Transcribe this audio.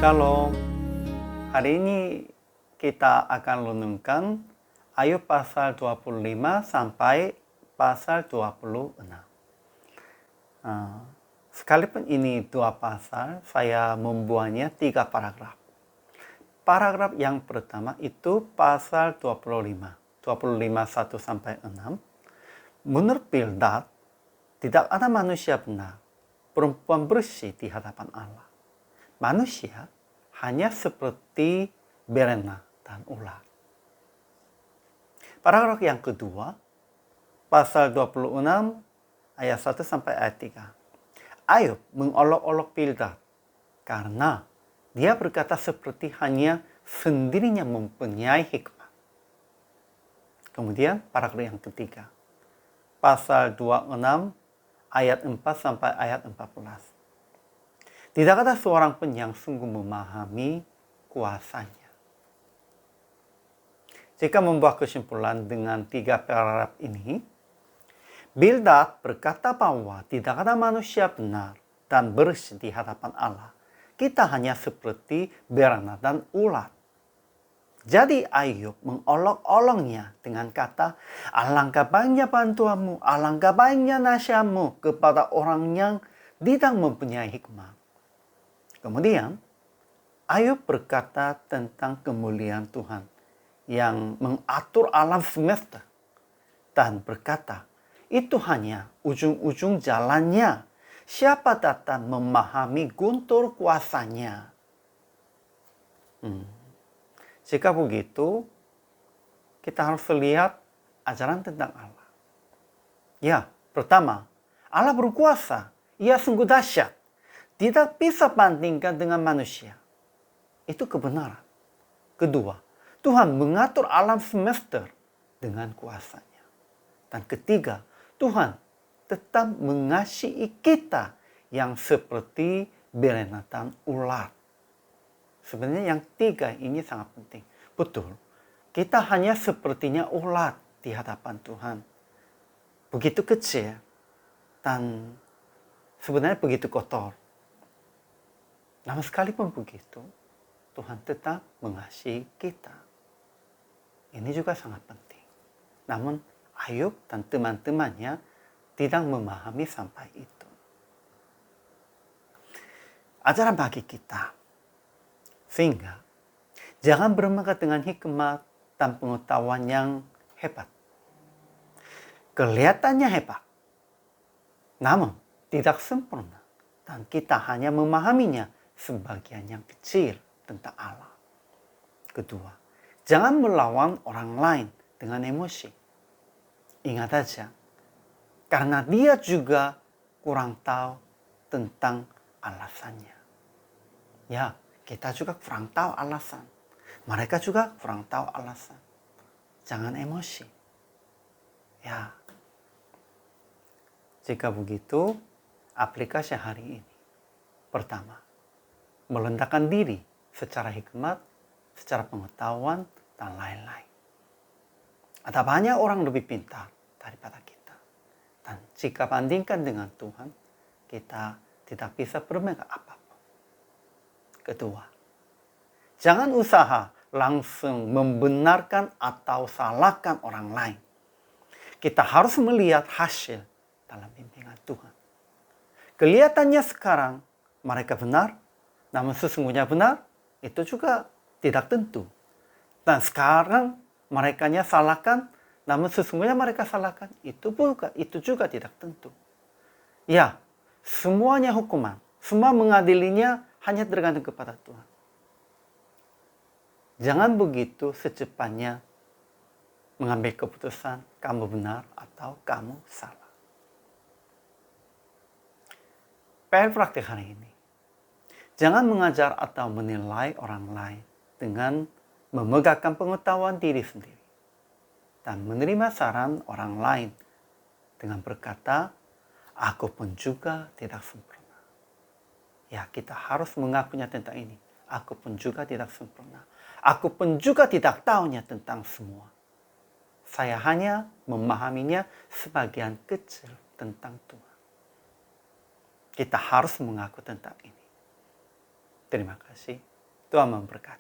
Shalom. Hari ini kita akan renungkan Ayub pasal 25 sampai pasal 26. Sekalipun ini dua pasal, saya membuatnya 3 paragraf. Paragraf yang pertama itu pasal 25 1 sampai 6. Menurut Bildad, tidak ada manusia benar, perempuan bersih di hadapan Allah. Manusia hanya seperti berenang dan ular. Paragraf yang kedua, pasal 26 ayat 1 sampai ayat 3. Ayub mengolok-olok Bildad karena dia berkata seperti hanya sendirinya mempunyai hikmah. Kemudian paragraf yang ketiga, pasal 26 ayat 4 sampai ayat 14. Tidak ada seorang pun yang sungguh memahami kuasanya. Jika membuat kesimpulan dengan 3 paragraf ini, Bildad berkata bahwa tidak ada manusia benar dan bersih di hadapan Allah. Kita hanya seperti berenang dan ular. Jadi Ayub mengolok-oloknya dengan kata, alangkah baiknya bantuanmu, alangkah baiknya nasihatmu kepada orang yang tidak mempunyai hikmah. Kemudian, Ayub berkata tentang kemuliaan Tuhan yang mengatur alam semesta dan berkata, itu hanya ujung-ujung jalannya. Siapa datang memahami guntur kuasanya? Jika begitu, kita harus lihat ajaran tentang Allah. Ya, pertama, Allah berkuasa. Ia sungguh dahsyat. Tidak bisa bandingkan dengan manusia. Itu kebenaran. Kedua, Tuhan mengatur alam semesta dengan kuasanya. Dan ketiga, Tuhan tetap mengasihi kita yang seperti berenang dan ular. Sebenarnya yang 3 ini sangat penting. Betul, kita hanya sepertinya ular di hadapan Tuhan. Begitu kecil dan sebenarnya begitu kotor. Namun sekalipun begitu, Tuhan tetap mengasihi kita. Ini juga sangat penting. Namun Ayub dan teman-temannya tidak memahami sampai itu. Ajaran bagi kita. Sehingga jangan bermegah dengan hikmat dan pengetahuan yang hebat. Kelihatannya hebat, namun tidak sempurna. Dan kita hanya memahaminya sebagian yang kecil tentang Allah. Kedua, jangan melawan orang lain dengan emosi. Ingat saja, karena dia juga kurang tahu tentang alasannya. Ya, kita juga kurang tahu alasan. Mereka juga kurang tahu alasan. Jangan emosi. Ya, jika begitu, aplikasi hari ini. Pertama, melendahkan diri secara hikmat, secara pengetahuan, dan lain-lain. Ada banyak orang lebih pintar daripada kita. Dan jika bandingkan dengan Tuhan, kita tidak bisa bermegah apapun. Kedua, jangan usaha langsung membenarkan atau salahkan orang lain. Kita harus melihat hasil dalam bimbingan Tuhan. Kelihatannya sekarang mereka benar, namun sesungguhnya benar, itu juga tidak tentu. Dan sekarang mereka salahkan, namun sesungguhnya mereka salahkan, itu juga tidak tentu. Ya, semuanya hukuman, semua mengadilinya hanya tergantung kepada Tuhan. Jangan begitu secepatnya mengambil keputusan kamu benar atau kamu salah. PR praktik hari ini. Jangan mengajar atau menilai orang lain dengan memegahkan pengetahuan diri sendiri. Dan menerima saran orang lain dengan berkata, aku pun juga tidak sempurna. Ya, kita harus mengakunya tentang ini. Aku pun juga tidak sempurna. Aku pun juga tidak tahunya tentang semua. Saya hanya memahaminya sebagian kecil tentang Tuhan. Kita harus mengaku tentang ini. Terima kasih. Tuhan memberkati.